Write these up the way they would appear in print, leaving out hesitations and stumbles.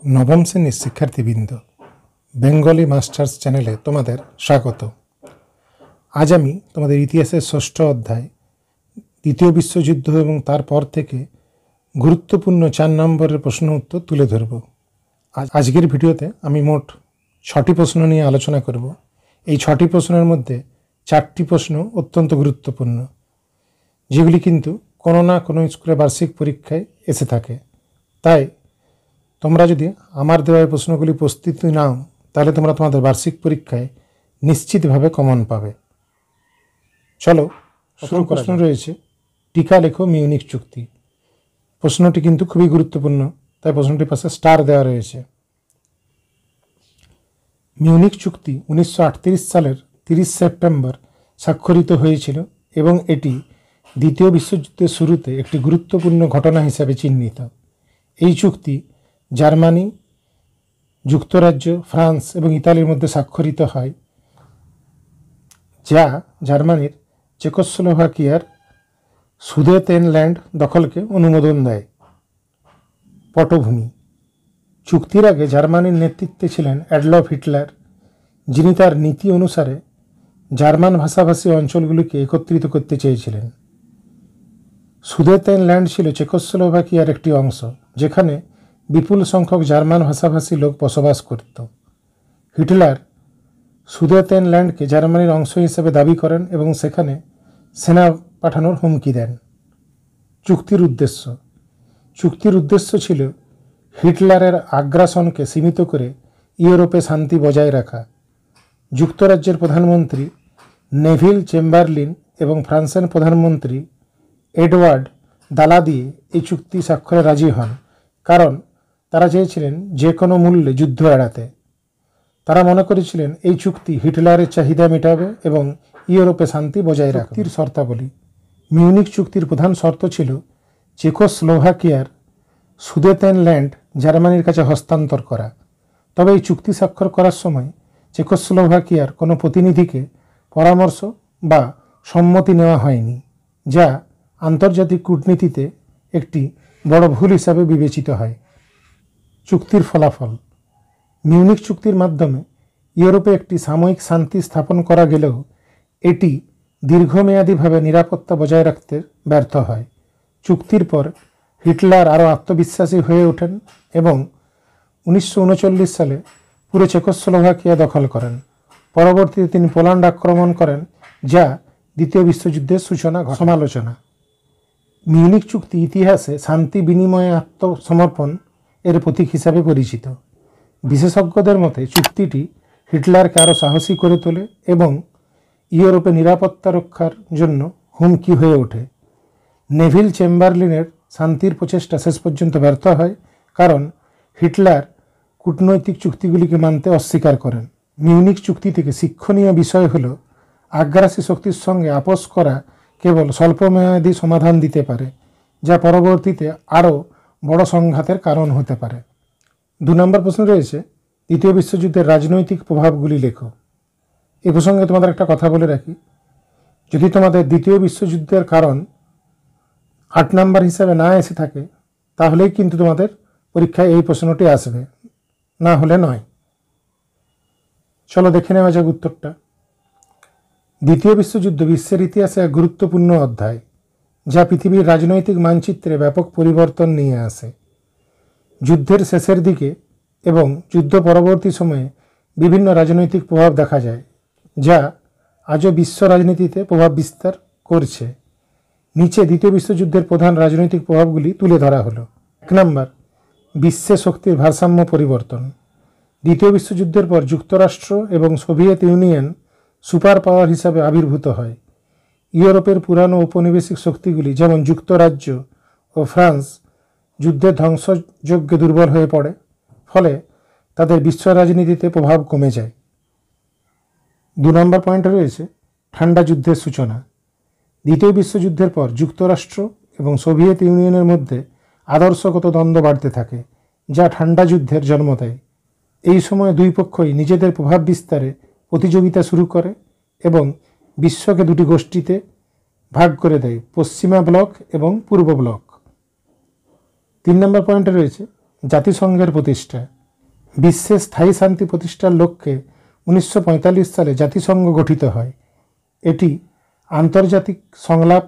নবম শ্রেণীর শিক্ষার্থীবৃন্দ, বেঙ্গলি মাস্টার্স চ্যানেলে তোমাদের স্বাগত। আজ আমি তোমাদের ইতিহাসের ষষ্ঠ অধ্যায় দ্বিতীয় বিশ্বযুদ্ধ এবং তারপর থেকে গুরুত্বপূর্ণ 4 নম্বরের প্রশ্ন উত্তর তুলে ধরব। আজকের ভিডিওতে আমি মোট 6টি প্রশ্ন নিয়ে আলোচনা করব। এই 6টি প্রশ্নের মধ্যে 4টি প্রশ্ন অত্যন্ত গুরুত্বপূর্ণ, যেগুলি কিন্তু কোনো না কোনো স্কুলে বার্ষিক পরীক্ষায় এসে থাকে। তাই তোমরা যদি আমার দেওয়া প্রশ্নগুলি প্রস্তুতি নাও, তাহলে তোমরা তোমাদের বার্ষিক পরীক্ষায় নিশ্চিতভাবে কমন পাবে। চলো শুরু। প্রশ্ন রয়েছে, টিকা লেখো মিউনিখ চুক্তি। প্রশ্নটি কিন্তু খুবই গুরুত্বপূর্ণ, তাই প্রশ্নটির পাশে স্টার দেওয়া রয়েছে। মিউনিখ চুক্তি 1938 সালের 30 সেপ্টেম্বর স্বাক্ষরিত হয়েছিল এবং এটি দ্বিতীয় বিশ্বযুদ্ধের শুরুতে একটি গুরুত্বপূর্ণ ঘটনা হিসাবে চিহ্নিত। এই চুক্তি জার্মানি, যুক্তরাজ্য, ফ্রান্স এবং ইতালির মধ্যে স্বাক্ষরিত হয়, যা জার্মানির চেকোস্লোভাকিয়ার সুদেতেনল্যান্ড দখলকে অনুমোদন দেয়। পটভূমি: চুক্তির আগে জার্মানির নেতৃত্বে ছিলেন অ্যাডলফ হিটলার, যিনি তার নীতি অনুসারে জার্মান ভাষাভাষী অঞ্চলগুলিকে একত্রিত করতে চেয়েছিলেন। সুদেতেনল্যান্ড ছিল চেকোস্লোভাকিয়ার একটি অংশ, যেখানে বিপুল সংখ্যক জার্মান ভাষাভাষী লোক বসবাস করত। হিটলার সুদেতেনল্যান্ডকে জার্মানির অংশ হিসেবে দাবি করেন এবং সেখানে সেনা পাঠানোর হুমকি দেন। চুক্তির উদ্দেশ্য ছিল হিটলারের আগ্রাসনকে সীমিত করে ইউরোপে শান্তি বজায় রাখা। যুক্তরাজ্যের প্রধানমন্ত্রী নেভিল চেম্বারলিন এবং ফ্রান্সের প্রধানমন্ত্রী এডওয়ার্ড দালাদিয়ে এই চুক্তি স্বাক্ষরে রাজি হন, কারণ তারা চেয়েছিলেন যে কোনো মূল্যে যুদ্ধ এড়াতে। তারা মনে করেছিলেন এই চুক্তি হিটলারের চাহিদা মেটাবে এবং ইউরোপে শান্তি বজায় রাখবে। চুক্তির শর্তাবলী: মিউনিখ চুক্তির প্রধান শর্ত ছিল চেকোস্লোভাকিয়ার সুদেতেনল্যান্ড জার্মানির কাছে হস্তান্তর করা। তবে এই চুক্তি স্বাক্ষর করার সময় চেকোস্লোভাকিয়ার কোনো প্রতিনিধিকে পরামর্শ বা সম্মতি নেওয়া হয়নি, যা আন্তর্জাতিক কূটনীতিতে একটি বড় ভুল হিসাবে বিবেচিত হয়। চুক্তির ফলাফল: মিউনিখ চুক্তির মাধ্যমে ইউরোপে একটি সাময়িক শান্তি স্থাপন করা গেলেও এটি দীর্ঘমেয়াদীভাবে নিরাপত্তা বজায় রাখতে ব্যর্থ হয়। চুক্তির পর হিটলার আরও আত্মবিশ্বাসী হয়ে ওঠেন এবং 1939 সালে পুরো চেকোস্লোভাকিয়া দখল করেন। পরবর্তীতে তিনি পোল্যান্ড আক্রমণ করেন, যা দ্বিতীয় বিশ্বযুদ্ধের সূচনা। সমালোচনা: মিউনিখ চুক্তি ইতিহাসে শান্তি বিনিময়ে আত্মসমর্পণ এর প্রতীক হিসাবে পরিচিত। বিশেষজ্ঞদের মতে চুক্তিটি হিটলারকে আরও সাহসী করে তোলে এবং ইউরোপে নিরাপত্তা রক্ষার জন্য হুমকি হয়ে ওঠে। নেভিল চেম্বারলিনের শান্তির প্রচেষ্টা শেষ পর্যন্ত ব্যর্থ হয়, কারণ হিটলার কূটনৈতিক চুক্তিগুলিকে মানতে অস্বীকার করেন। মিউনিখ চুক্তি থেকে শিক্ষণীয় বিষয় হল, আগ্রাসী শক্তির সঙ্গে আপোষ করা কেবল স্বল্পমেয়াদী সমাধান দিতে পারে, যা পরবর্তীতে আরও বড় সংঘাতের কারণ হতে পারে। 2 নম্বর প্রশ্ন রয়েছে, দ্বিতীয় বিশ্বযুদ্ধের রাজনৈতিক প্রভাবগুলি লেখো। এ প্রসঙ্গে তোমাদের একটা কথা বলে রাখি, যদি তোমাদের দ্বিতীয় বিশ্বযুদ্ধের কারণ 8 নম্বর হিসাবে না এসে থাকে, তাহলেই কিন্তু তোমাদের পরীক্ষায় এই প্রশ্নটি আসবে, না হলে নয়। চলো দেখে নেওয়া যাক উত্তরটা। দ্বিতীয় বিশ্বযুদ্ধ বিশ্বের ইতিহাসে এক গুরুত্বপূর্ণ অধ্যায়, যা পৃথিবীর রাজনৈতিক মানচিত্রে ব্যাপক পরিবর্তন নিয়ে আসে। যুদ্ধের শেষের দিকে এবং যুদ্ধ পরবর্তী সময়ে বিভিন্ন রাজনৈতিক প্রভাব দেখা যায়, যা আজও বিশ্ব রাজনীতিতে প্রভাব বিস্তার করছে। নিচে দ্বিতীয় বিশ্বযুদ্ধের প্রধান রাজনৈতিক প্রভাবগুলি তুলে ধরা হলো। 1 নম্বর, বিশ্বে শক্তির ভারসাম্য পরিবর্তন। দ্বিতীয় বিশ্বযুদ্ধের পর যুক্তরাষ্ট্র এবং সোভিয়েত ইউনিয়ন সুপার পাওয়ার হিসাবে আবির্ভূত হয়। ইউরোপের পুরানো ঔপনিবেশিক শক্তিগুলি, যেমন যুক্তরাজ্য ও ফ্রান্স, যুদ্ধের ধ্বংসযজ্ঞে দুর্বল হয়ে পড়ে, ফলে তাদের বিশ্ব রাজনীতিতে প্রভাব কমে যায়। 2 নম্বর পয়েন্টে রয়েছে ঠান্ডা যুদ্ধের সূচনা। দ্বিতীয় বিশ্বযুদ্ধের পর যুক্তরাষ্ট্র এবং সোভিয়েত ইউনিয়নের মধ্যে আদর্শগত দ্বন্দ্ব বাড়তে থাকে, যা ঠান্ডা যুদ্ধের জন্ম দেয়। এই সময়ে দুই পক্ষই নিজেদের প্রভাব বিস্তারে প্রতিযোগিতা শুরু করে এবং বিশ্বকে 2টি গোষ্ঠীতে ভাগ করে দেয়, পশ্চিমা ব্লক এবং পূর্ব ব্লক। 3 নম্বর পয়েন্টে রয়েছে জাতিসংঘের প্রতিষ্ঠা। বিশ্বে স্থায়ী শান্তি প্রতিষ্ঠার লক্ষ্যে 1945 সালে জাতিসংঘ গঠিত হয়। এটি আন্তর্জাতিক সংলাপ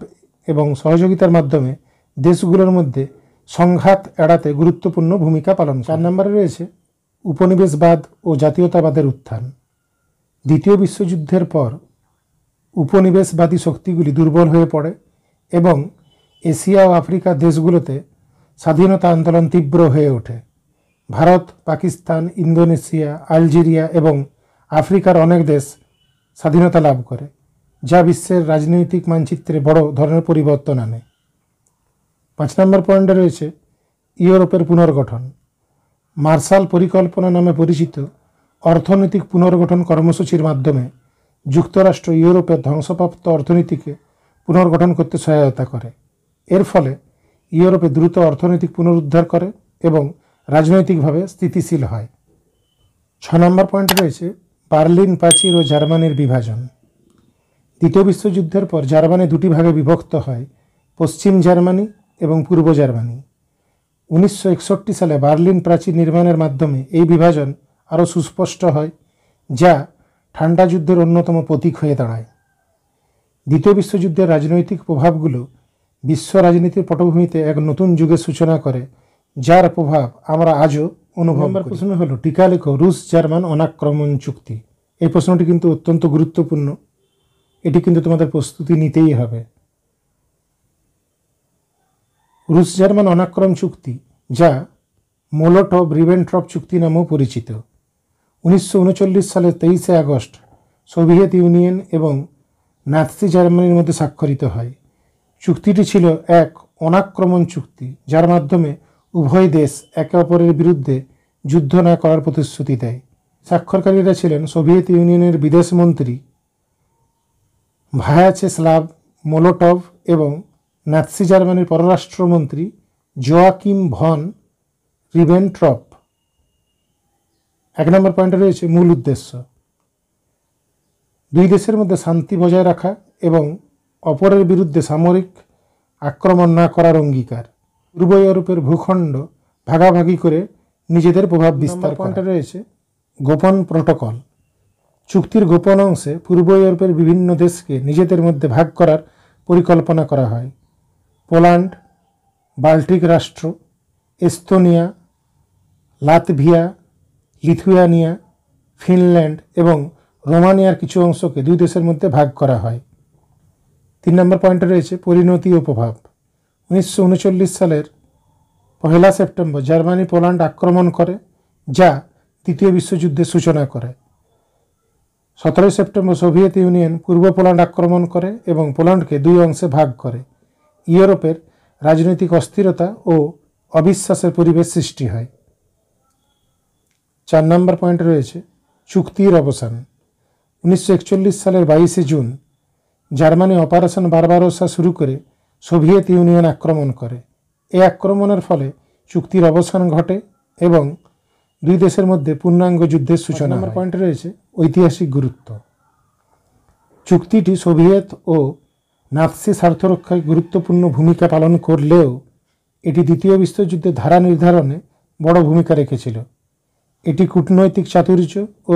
এবং সহযোগিতার মাধ্যমে দেশগুলোর মধ্যে সংঘাত এড়াতে গুরুত্বপূর্ণ ভূমিকা পালন করে। 4 নম্বরে রয়েছে উপনিবেশবাদ ও জাতীয়তাবাদের উত্থান। দ্বিতীয় বিশ্বযুদ্ধের পর উপনিবেশবাদী শক্তিগুলি দুর্বল হয়ে পড়ে এবং এশিয়া ও আফ্রিকা দেশগুলোতে স্বাধীনতা আন্দোলন তীব্র হয়ে ওঠে। ভারত, পাকিস্তান, ইন্দোনেশিয়া, আলজেরিয়া এবং আফ্রিকার অনেক দেশ স্বাধীনতা লাভ করে, যা বিশ্বের রাজনৈতিক মানচিত্রে বড় ধরনের পরিবর্তন আনে। 5 নম্বর পয়েন্টে রয়েছে ইউরোপের পুনর্গঠন। মার্শাল পরিকল্পনা নামে পরিচিত অর্থনৈতিক পুনর্গঠন কর্মসূচির মাধ্যমে যুক্তরাষ্ট্র ইউরোপের ধ্বংসপ্রাপ্ত অর্থনীতিকে পুনর্গঠন করতে সহায়তা করে। এর ফলে ইউরোপে দ্রুত অর্থনৈতিক পুনরুদ্ধার করে এবং রাজনৈতিকভাবে স্থিতিশীল হয়। 6 নম্বর পয়েন্টে রয়েছে বার্লিন প্রাচীর ও জার্মানির বিভাজন। দ্বিতীয় বিশ্বযুদ্ধের পর জার্মানি দুটি ভাগে বিভক্ত হয়, পশ্চিম জার্মানি এবং পূর্ব জার্মানি। 1961 সালে বার্লিন প্রাচীর নির্মাণের মাধ্যমে এই বিভাজন আরও সুস্পষ্ট হয়, যা ঠান্ডা যুদ্ধের অন্যতম প্রতীক হয়ে দাঁড়ায়। দ্বিতীয় বিশ্বযুদ্ধের রাজনৈতিক প্রভাবগুলো বিশ্ব রাজনীতির পটভূমিতে এক নতুন যুগের সূচনা করে, যার প্রভাব আমরা আজও অনুভব করি। প্রশ্ন হলো, টিকা লেখো রুশ জার্মান অনাক্রমণ চুক্তি। এই প্রশ্নটি কিন্তু অত্যন্ত গুরুত্বপূর্ণ, এটি কিন্তু তোমাদের প্রস্তুতি নিতেই হবে। রুশ জার্মান অনাক্রমণ চুক্তি, যা মোলোটভ রিবেন্ট্রপ চুক্তি নামেও পরিচিত, 1939 সালের 23শে আগস্ট সোভিয়েত ইউনিয়ন এবং নাৎসি জার্মানির মধ্যে স্বাক্ষরিত হয়। চুক্তিটি ছিল এক অনাক্রমণ চুক্তি, যার মাধ্যমে উভয় দেশ একে অপরের বিরুদ্ধে যুদ্ধ না করার প্রতিশ্রুতি দেয়। স্বাক্ষরকারীরা ছিলেন সোভিয়েত ইউনিয়নের বিদেশমন্ত্রী ভায়াচেস্লাভ মোলোটভ এবং নাৎসি জার্মানির পররাষ্ট্রমন্ত্রী জোয়াকিম ভন রিবেন্ট্রপ। 1 নম্বর পয়েন্টে রয়েছে মূল উদ্দেশ্য। দুই দেশের মধ্যে শান্তি বজায় রাখা এবং অপরের বিরুদ্ধে সামরিক আক্রমণ না করার অঙ্গীকার। পূর্ব ইউরোপের ভূখণ্ড ভাগাভাগি করে নিজেদের প্রভাব বিস্তার পয়েন্টে রয়েছে গোপন প্রোটোকল। চুক্তির গোপন অংশে পূর্ব ইউরোপের বিভিন্ন দেশকে নিজেদের মধ্যে ভাগ করার পরিকল্পনা করা হয়। পোল্যান্ড, বাল্টিক রাষ্ট্র, এস্তোনিয়া, লাতভিয়া, লিথুয়ানিয়া, ফিনল্যান্ড এবং রোমানিয়ার কিছু অংশকে দুই দেশের মধ্যে ভাগ করা হয়। 3 নম্বর পয়েন্টে রয়েছে পরিণতি ও প্রভাব। 1939 সালের 1 সেপ্টেম্বর জার্মানি পোল্যান্ড আক্রমণ করে, যা দ্বিতীয় বিশ্বযুদ্ধের সূচনা করে। 17 সেপ্টেম্বর সোভিয়েত ইউনিয়ন পূর্ব পোল্যান্ড আক্রমণ করে এবং পোল্যান্ডকে দুই অংশে ভাগ করে। ইউরোপের রাজনৈতিক অস্থিরতা ও অবিশ্বাসের পরিবেশ সৃষ্টি হয়। 4 নম্বর পয়েন্টে রয়েছে চুক্তির অবসান। 1941 সালের 22শে জুন জার্মানি অপারেশন বারবারোসা শুরু করে সোভিয়েত ইউনিয়ন আক্রমণ করে। এই আক্রমণের ফলে চুক্তির অবসান ঘটে এবং দুই দেশের মধ্যে পূর্ণাঙ্গ যুদ্ধের সূচনা। 5 নম্বর পয়েন্টে রয়েছে ঐতিহাসিক গুরুত্ব। চুক্তিটি সোভিয়েত ও নাৎসি স্বার্থরক্ষায় গুরুত্বপূর্ণ ভূমিকা পালন করলেও এটি দ্বিতীয় বিশ্বযুদ্ধের ধারা নির্ধারণে বড় ভূমিকা রেখেছিল। এটি কূটনৈতিক চাতুর্য ও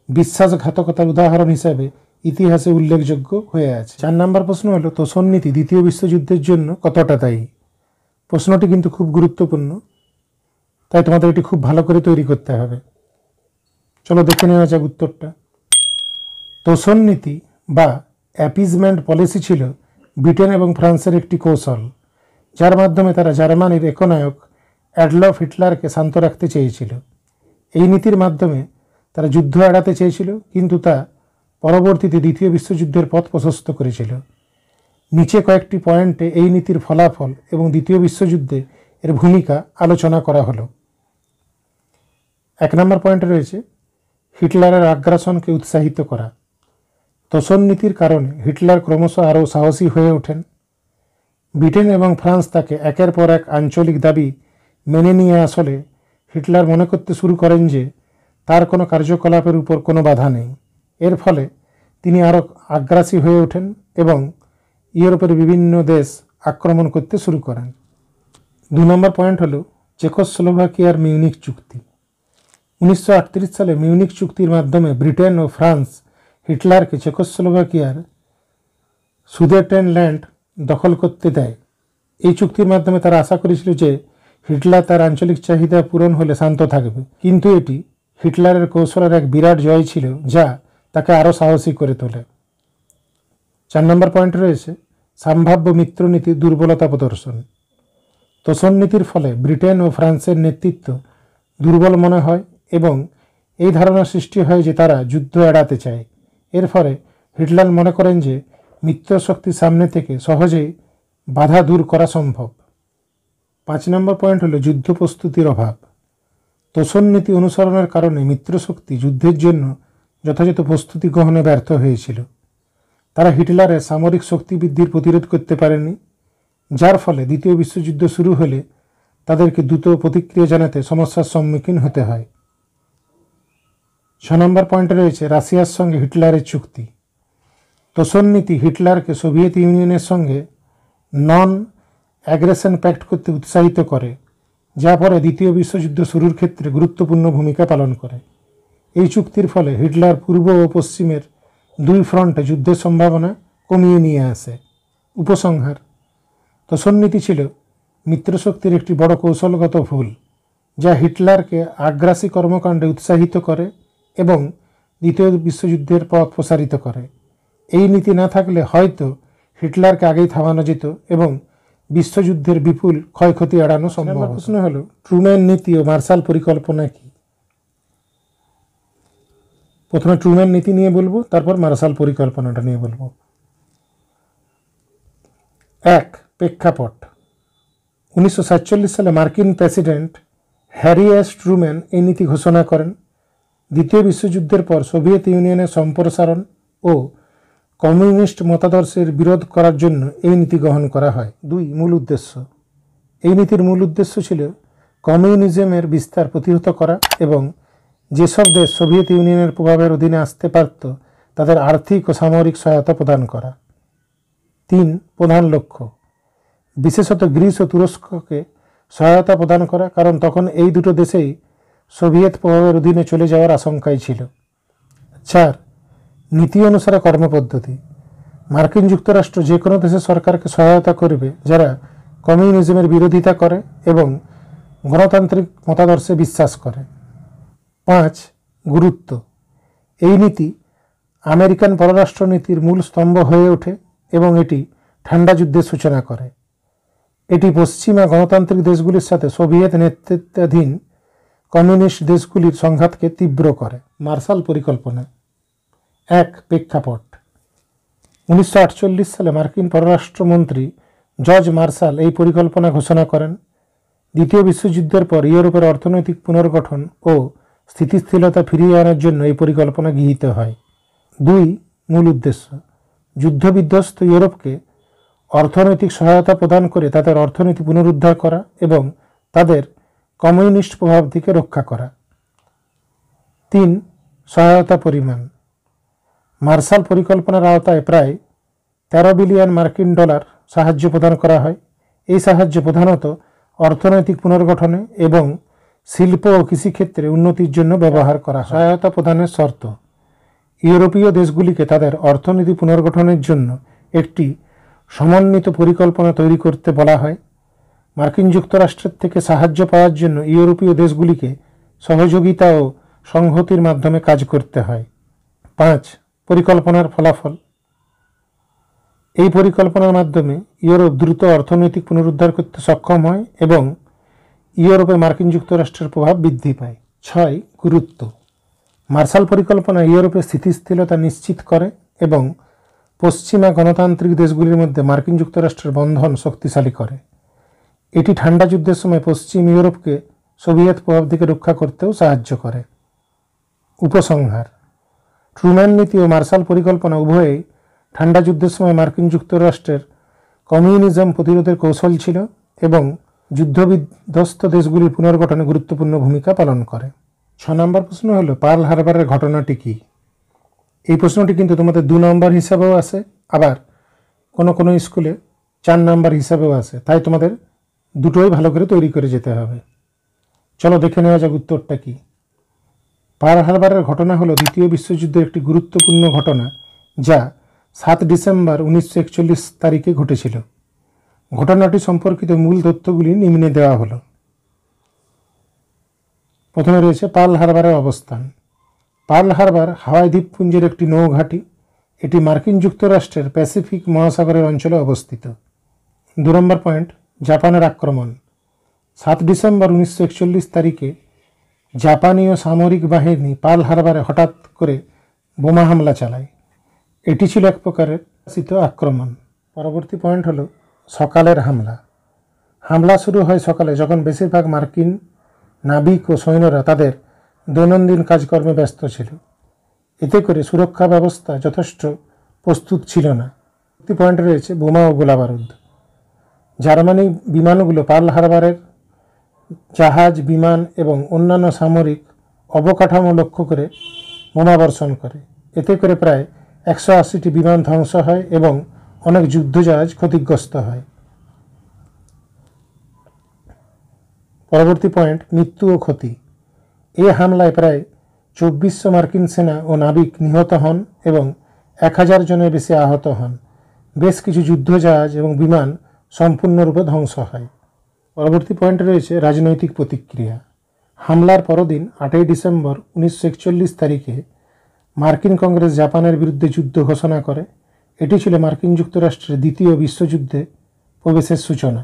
বিশ্বাসঘাতকতার উদাহরণ হিসাবে ইতিহাসে উল্লেখযোগ্য হয়ে আছে। 4 নম্বর প্রশ্ন হলো, তোষণ নীতি দ্বিতীয় বিশ্বযুদ্ধের জন্য কতটা দায়ী? প্রশ্নটি কিন্তু খুব গুরুত্বপূর্ণ, তাই তোমাদের এটি খুব ভালো করে তৈরি করতে হবে। চলো দেখে নেওয়া যাক উত্তরটা। তোষণ নীতি বা অ্যাপিজমেন্ট পলিসি ছিল ব্রিটেন এবং ফ্রান্সের একটি কৌশল, যার মাধ্যমে তারা জার্মানির একনায়ক অ্যাডলফ হিটলারকে শান্ত রাখতে চেয়েছিল। এই নীতির মাধ্যমে তারা যুদ্ধ এড়াতে চেয়েছিল, কিন্তু তা পরবর্তীতে দ্বিতীয় বিশ্বযুদ্ধের পথ প্রশস্ত করেছিল। নিচে কয়েকটি পয়েন্টে এই নীতির ফলাফল এবং দ্বিতীয় বিশ্বযুদ্ধে এর ভূমিকা আলোচনা করা হলো। 1 নম্বর পয়েন্টে রয়েছে হিটলারের আগ্রাসনকে উৎসাহিত করা। তোষণ নীতির কারণে হিটলার ক্রমশ আরও সাহসী হয়ে ওঠেন। ব্রিটেন এবং ফ্রান্স তাকে একের পর এক আঞ্চলিক দাবি মেনে নিয়ে আসলে হিটলার মনে করতে শুরু করেন যে তার কোনো কার্যকলাপের উপর কোনো বাধা নেই। এর ফলে তিনি আরও আগ্রাসী হয়ে ওঠেন এবং ইউরোপের বিভিন্ন দেশ আক্রমণ করতে শুরু করেন। 2 নম্বর পয়েন্ট হলো চেকোস্লোভাকিয়ার মিউনিক চুক্তি। 1938 সালে মিউনিক চুক্তির মাধ্যমে ব্রিটেন ও ফ্রান্স হিটলারকে চেকোস্লোভাকিয়ার সুদেটেনল্যান্ড দখল করতে দেয়। এই চুক্তির মাধ্যমে তারা আশা করেছিল যে হিটলার তার আঞ্চলিক চাহিদা পূরণ হলে শান্ত থাকবে, কিন্তু এটি হিটলারের কৌশলের এক বিরাট জয় ছিল যা তাকে আরও সাহসী করে তোলে। 4 নম্বর পয়েন্ট রয়েছে সম্ভাব্য মিত্রনীতির দুর্বলতা প্রদর্শন। তোষণ নীতির ফলে ব্রিটেন ও ফ্রান্সের নেতৃত্ব দুর্বল মনে হয় এবং এই ধারণা সৃষ্টি হয় যে তারা যুদ্ধ এড়াতে চায়। এর ফলে হিটলার মনে করেন যে মিত্রশক্তির সামনে থেকে সহজেই বাধা দূর করা সম্ভব। 5 নম্বর পয়েন্ট হলো যুদ্ধ প্রস্তুতির অভাব। তোষণ নীতি অনুসরণের কারণে মিত্রশক্তি যুদ্ধের জন্য যথাযথ প্রস্তুতি গ্রহণে ব্যর্থ হয়েছিল। তারা হিটলারের সামরিক শক্তি বৃদ্ধির প্রতিরোধ করতে পারেনি, যার ফলে দ্বিতীয় বিশ্বযুদ্ধ শুরু হলে তাদেরকে দ্রুত প্রতিক্রিয়া জানাতে সমস্যার সম্মুখীন হতে হয়। 6 নম্বর পয়েন্টে রয়েছে রাশিয়ার সঙ্গে হিটলারের চুক্তি। তোষণ নীতি হিটলারকে সোভিয়েত ইউনিয়নের সঙ্গে নন অ্যাগ্রেশন প্যাক্ট করতে উৎসাহিত করে, যা পরে দ্বিতীয় বিশ্বযুদ্ধ শুরুর ক্ষেত্রে গুরুত্বপূর্ণ ভূমিকা পালন করে। এই চুক্তির ফলে হিটলার পূর্ব ও পশ্চিমের দুই ফ্রন্টে যুদ্ধের সম্ভাবনা কমিয়ে নিয়ে আসে। উপসংহার: তোষণ নীতি ছিল মিত্রশক্তির একটি বড় কৌশলগত ভুল, যা হিটলারকে আগ্রাসী কর্মকাণ্ডে উৎসাহিত করে এবং দ্বিতীয় বিশ্বযুদ্ধের পথ প্রসারিত করে। এই নীতি না থাকলে হয়তো হিটলারকে আগেই থামানো যেত এবং বিশ্বযুদ্ধের বিপুল ক্ষয়ক্ষতি এড়ানো সম্ভব। প্রশ্ন হলো ট্রুম্যান নীতি ও মার্শাল পরিকল্পনা কি? প্রথমে ট্রুম্যান নীতি নিয়ে বলবো, তারপর মার্শাল পরিকল্পনাটা নিয়ে বলবো। 1. প্রেক্ষাপট: 1947 সালে মার্কিন প্রেসিডেন্ট হ্যারি এস ট্রুম্যান এই নীতি ঘোষণা করেন। দ্বিতীয় বিশ্বযুদ্ধের পর সোভিয়েত ইউনিয়নের সম্প্রসারণ ও কমিউনিস্ট মতাদর্শের বিরোধ করার জন্য এই নীতি গ্রহণ করা হয়। 2. মূল উদ্দেশ্য: এই নীতির মূল উদ্দেশ্য ছিল কমিউনিজমের বিস্তার প্রতিহত করা এবং যেসব দেশ সোভিয়েত ইউনিয়নের প্রভাবের অধীনে আসতে পারত তাদের আর্থিক ও সামরিক সহায়তা প্রদান করা। 3. প্রধান লক্ষ্য: বিশেষত গ্রিস ও তুরস্ককে সহায়তা প্রদান করা, কারণ তখন এই দুটো দেশেই সোভিয়েত প্রভাবের অধীনে চলে যাওয়ার আশঙ্কাই ছিল। 4. নীতি অনুসারে কর্মপদ্ধতি: মার্কিন যুক্তরাষ্ট্র যে কোনো দেশের সরকারকে সহায়তা করবে যারা কমিউনিজমের বিরোধিতা করে এবং গণতান্ত্রিক মতাদর্শে বিশ্বাস করে। 5. গুরুত্ব: এই নীতি আমেরিকান পররাষ্ট্রনীতির মূল স্তম্ভ হয়ে ওঠে এবং এটি ঠান্ডা যুদ্ধের সূচনা করে। এটি পশ্চিমা গণতান্ত্রিক দেশগুলির সাথে সোভিয়েত নেতৃত্বাধীন কমিউনিস্ট দেশগুলির সংঘাতকে তীব্র করে। মার্শাল পরিকল্পনা। 1. প্রেক্ষাপট: 1948 সালে মার্কিন পররাষ্ট্রমন্ত্রী জর্জ মার্শাল এই পরিকল্পনা ঘোষণা করেন। দ্বিতীয় বিশ্বযুদ্ধের পর ইউরোপের অর্থনৈতিক পুনর্গঠন ও স্থিতিশীলতা ফিরিয়ে আনার জন্য এই পরিকল্পনা গৃহীত হয়। 2. মূল উদ্দেশ্য: যুদ্ধবিধ্বস্ত ইউরোপকে অর্থনৈতিক সহায়তা প্রদান করে তাদের অর্থনীতি পুনরুদ্ধার করা এবং তাদের কমিউনিস্ট প্রভাব থেকে রক্ষা করা। 3. সহায়তা পরিমাণ: মার্শাল পরিকল্পনার আওতায় প্রায় 13 বিলিয়ন মার্কিন ডলার সাহায্য প্রদান করা হয়। এই সাহায্য প্রধানত অর্থনৈতিক পুনর্গঠনে এবং শিল্প ও কৃষিক্ষেত্রে উন্নতির জন্য ব্যবহার করা হয়। সহায়তা প্রদানের শর্ত: ইউরোপীয় দেশগুলিকে তাদের অর্থনীতি পুনর্গঠনের জন্য একটি সমন্বিত পরিকল্পনা তৈরি করতে বলা হয়। মার্কিন যুক্তরাষ্ট্রের থেকে সাহায্য পাওয়ার জন্য ইউরোপীয় দেশগুলিকে সহযোগিতা ও সংহতির মাধ্যমে কাজ করতে হয়। 5. পরিকল্পনার ফলাফল: এই পরিকল্পনার মাধ্যমে ইউরোপ দ্রুত অর্থনৈতিক পুনরুদ্ধার করতে সক্ষম হয় এবং ইউরোপে মার্কিন যুক্তরাষ্ট্রের প্রভাব বৃদ্ধি পায়। 6. গুরুত্ব: মার্শাল পরিকল্পনা ইউরোপে স্থিতিশীলতা নিশ্চিত করে এবং পশ্চিমা গণতান্ত্রিক দেশগুলির মধ্যে মার্কিন যুক্তরাষ্ট্রের বন্ধন শক্তিশালী করে। এটি ঠান্ডা যুদ্ধের সময় পশ্চিম ইউরোপকে সোভিয়েত প্রভাব থেকে রক্ষা করতেও সাহায্য করে। উপসংহার: ট্রুম্যান নীতি ও মার্শাল পরিকল্পনা উভয়েই ঠান্ডা যুদ্ধের সময় মার্কিন যুক্তরাষ্ট্রের কমিউনিজম প্রতিরোধের কৌশল ছিল এবং যুদ্ধবিধ্বস্ত দেশগুলির পুনর্গঠনে গুরুত্বপূর্ণ ভূমিকা পালন করে। 6 নম্বর প্রশ্ন হলো পার্ল হারবারের ঘটনাটি কী? এই প্রশ্নটি কিন্তু তোমাদের 2 নম্বর হিসাবেও আসে, আবার কোনো কোনো স্কুলে 4 নম্বর হিসাবেও আসে, তাই তোমাদের দুটোই ভালো করে তৈরি করে যেতে হবে। চলো দেখে নেওয়া যাক উত্তরটা কি। পার্ল হারবারের ঘটনা হলো দ্বিতীয় বিশ্বযুদ্ধের একটি গুরুত্বপূর্ণ ঘটনা, যা 7 ডিসেম্বর 1941 তারিখে ঘটেছিল। ঘটনাটি সম্পর্কিত মূল তথ্যগুলি নিম্নে দেওয়া হলো। প্রথমে রয়েছে পার্ল হারবারের অবস্থান। পার্ল হারবার হাওয়াই দ্বীপপুঞ্জের একটি নৌঘাঁটি। এটি মার্কিন যুক্তরাষ্ট্রের প্যাসিফিক মহাসাগরের অঞ্চলে অবস্থিত। 2 নম্বর পয়েন্ট, জাপানের আক্রমণ। 7 ডিসেম্বর 1941 তারিখে জাপানীয় সামরিক বাহিনী পার্ল হারবারে হঠাৎ করে বোমা হামলা চালায়। এটি ছিল এক প্রকারের আক্রমণ। পরবর্তী পয়েন্ট হলো সকালের হামলা। হামলা শুরু হয় সকালে, যখন বেশিরভাগ মার্কিন নাবিক ও সৈন্যরা তাদের দৈনন্দিন কাজকর্মে ব্যস্ত ছিল। এতে করে সুরক্ষা ব্যবস্থা যথেষ্ট প্রস্তুত ছিল না। একটি পয়েন্ট রয়েছে বোমা ও গোলাবারুদ। জার্মানি বিমানগুলো পার্ল হারবারের জাহাজ, বিমান এবং অন্যান্য সামরিক অবকাঠামো লক্ষ্য করে বোমা বর্ষণ করে। এতে করে প্রায় 180টি বিমান ধ্বংস হয় এবং অনেক যুদ্ধজাহাজ ক্ষতিগ্রস্ত হয়। পরবর্তী পয়েন্ট, মৃত্যু ও ক্ষতি। এই হামলায় প্রায় 2400 মার্কিন সেনা ও নাবিক নিহত হন এবং 1000 জনের বেশি আহত হন। বেশ কিছু যুদ্ধজাহাজ এবং বিমান সম্পূর্ণরূপে ধ্বংস হয়। পরবর্তী পয়েন্টে রয়েছে রাজনৈতিক প্রতিক্রিয়া। হামলার পরদিন 8 ডিসেম্বর 1941 তারিখে মার্কিন কংগ্রেস জাপানের বিরুদ্ধে যুদ্ধ ঘোষণা করে। এটি ছিল মার্কিন যুক্তরাষ্ট্রের দ্বিতীয় বিশ্বযুদ্ধে প্রবেশের সূচনা।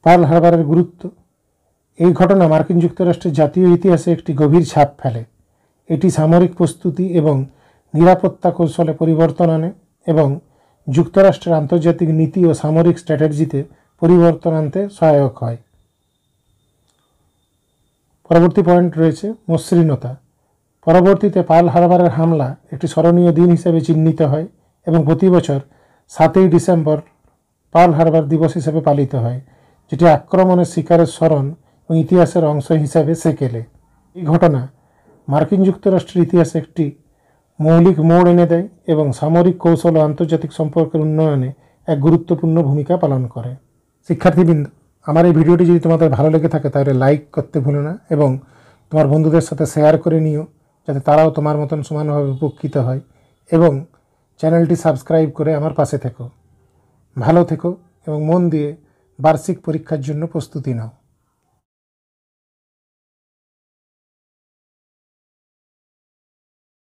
পার্ল হারবারের গুরুত্ব। এই ঘটনা মার্কিন যুক্তরাষ্ট্রের জাতীয় ইতিহাসে একটি গভীর ছাপ ফেলে। এটি সামরিক প্রস্তুতি এবং নিরাপত্তা কৌশলে পরিবর্তন আনে এবং যুক্তরাষ্ট্রের আন্তর্জাতিক নীতি ও সামরিক স্ট্র্যাটেজিতে পরিবর্তন আনতে সহায়ক হয়। পরবর্তী পয়েন্ট রয়েছে মসৃণতা। পরবর্তীতে পার্ল হারবারের হামলা একটি স্মরণীয় দিন হিসেবে চিহ্নিত হয় এবং প্রতি বছর 7 ডিসেম্বর পার্ল হারবার দিবস হিসেবে পালিত হয়, যেটি আক্রমণের শিকারের স্মরণ ও ইতিহাসের অংশ হিসাবে সেকেলে। এই ঘটনা মার্কিন যুক্তরাষ্ট্রের ইতিহাসে একটি মৌলিক মোড় এনে দেয় এবং সামরিক কৌশল ও আন্তর্জাতিক সম্পর্কের উন্নয়নে এক গুরুত্বপূর্ণ ভূমিকা পালন করে। শিক্ষার্থীবৃন্দ, আমার এই ভিডিওটি যদি তোমাদের ভালো লেগে থাকে তাহলে লাইক করতে ভুলো না এবং তোমার বন্ধুদের সাথে শেয়ার করে নিও, যাতে তারাও তোমার মতন সমানভাবে উপকৃত হয়, এবং চ্যানেলটি সাবস্ক্রাইব করে আমার পাশে থেকো। ভালো থেকো এবং মন দিয়ে বার্ষিক পরীক্ষার জন্য প্রস্তুতি নাও।